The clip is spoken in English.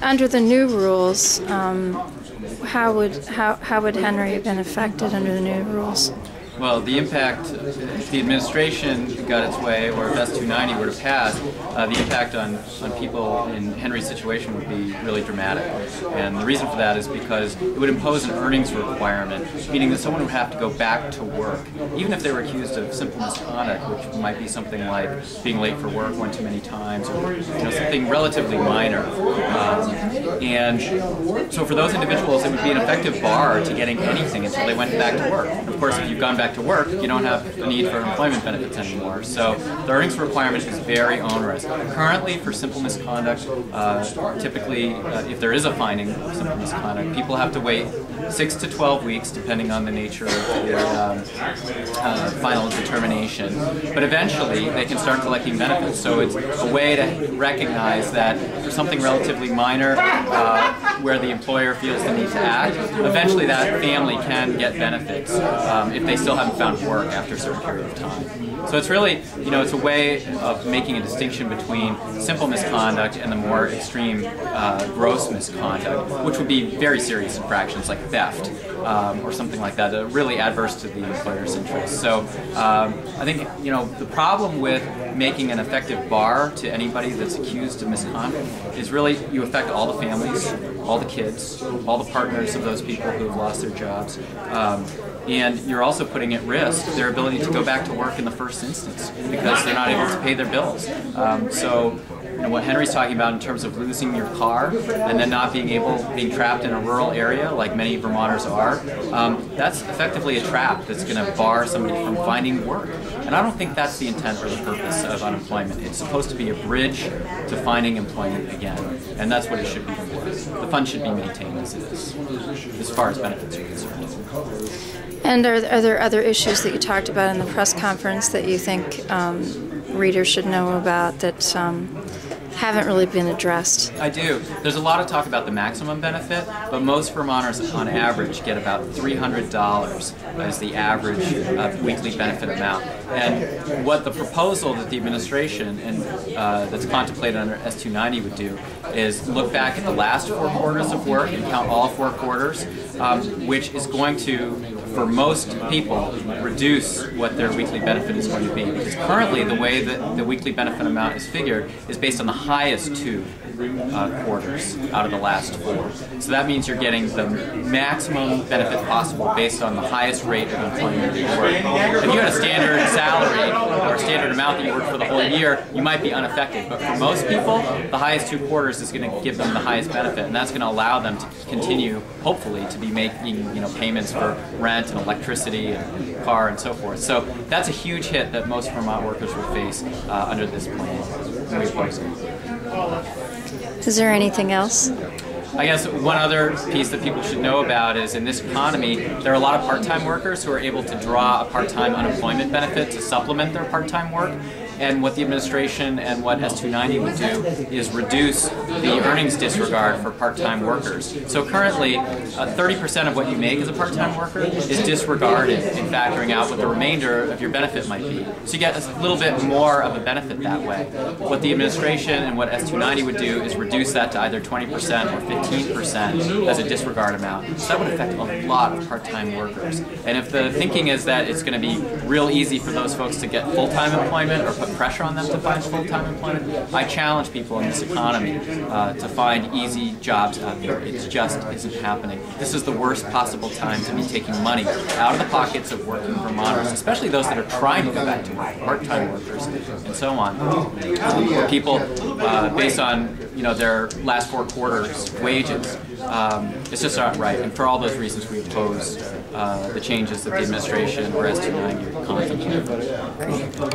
Under the new rules, how would Henry have been affected under the new rules? Well, the impact, if the administration got its way, or if S-290 were to pass, the impact on people in Henry's situation would be really dramatic. And the reason for that is because it would impose an earnings requirement, meaning that someone would have to go back to work, even if they were accused of simple misconduct, which might be something like being late for work one too many times, or something relatively minor. And so for those individuals, it would be an effective bar to getting anything until they went back to work. And of course, if you've gone back to work, you don't have the need for employment benefits anymore. So the earnings requirement is very onerous. Currently, for simple misconduct, typically, if there is a finding of simple misconduct, people have to wait 6 to 12 weeks, depending on the nature of their final determination. But eventually, they can start collecting benefits. So it's a way to recognize that for something relatively minor, where the employer feels the need to act, eventually that family can get benefits if they still haven't found work after a certain period of time. So it's really, it's a way of making a distinction between simple misconduct and the more extreme gross misconduct, which would be very serious infractions like theft or something like that, really adverse to the employer's interests. So I think, the problem with making an effective bar to anybody that's accused of misconduct is really you affect all the families, all the kids, all the partners of those people who have lost their jobs. And you're also putting at risk their ability to go back to work in the first instance because they're not able to pay their bills. So what Henry's talking about in terms of losing your car and then not being trapped in a rural area like many Vermonters are, that's effectively a trap that's going to bar somebody from finding work. And I don't think that's the intent or the purpose of unemployment. It's supposed to be a bridge to finding employment again, and that's what it should be for. The fund should be maintained as it is, as far as benefits are concerned. And are there other issues that you talked about in the press conference that you think readers should know about that haven't really been addressed? I do. There's a lot of talk about the maximum benefit, but most Vermonters on average get about $300 as the average weekly benefit amount. And what the proposal that the administration and that's contemplated under S-290 would do is look back at the last 4 quarters of work and count all 4 quarters, which is going to, for most people, reduce what their weekly benefit is going to be. Because currently the way that the weekly benefit amount is figured is based on the highest 2 quarters out of the last 4. So that means you're getting the maximum benefit possible based on the highest rate of employment you work. If you had a standard salary or a standard amount that you work for the whole year, you might be unaffected. But for most people, the highest 2 quarters is going to give them the highest benefit, and that's going to allow them to continue, hopefully, to be making payments for rent and electricity and car and so forth. So that's a huge hit that most Vermont workers will face under this plan. We oppose it. Is there anything else? I guess one other piece that people should know about is in this economy, there are a lot of part-time workers who are able to draw a part-time unemployment benefit to supplement their part-time work. And what the administration and what S-290 would do is reduce the earnings disregard for part-time workers. So currently, 30% of what you make as a part-time worker is disregarded in factoring out what the remainder of your benefit might be. So you get a little bit more of a benefit that way. What the administration and what S-290 would do is reduce that to either 20% or 15% as a disregard amount. So that would affect a lot of part-time workers. And if the thinking is that it's going to be real easy for those folks to get full-time employment or put pressure on them to find full-time employment, I challenge people in this economy to find easy jobs out there. It just isn't happening. This is the worst possible time to be taking money out of the pockets of working Vermonters, especially those that are trying to go back to work, part-time workers, and so on. People, based on their last 4 quarters' wages, it's just not right. And for all those reasons, we oppose the changes that the administration or S-290 contemplate.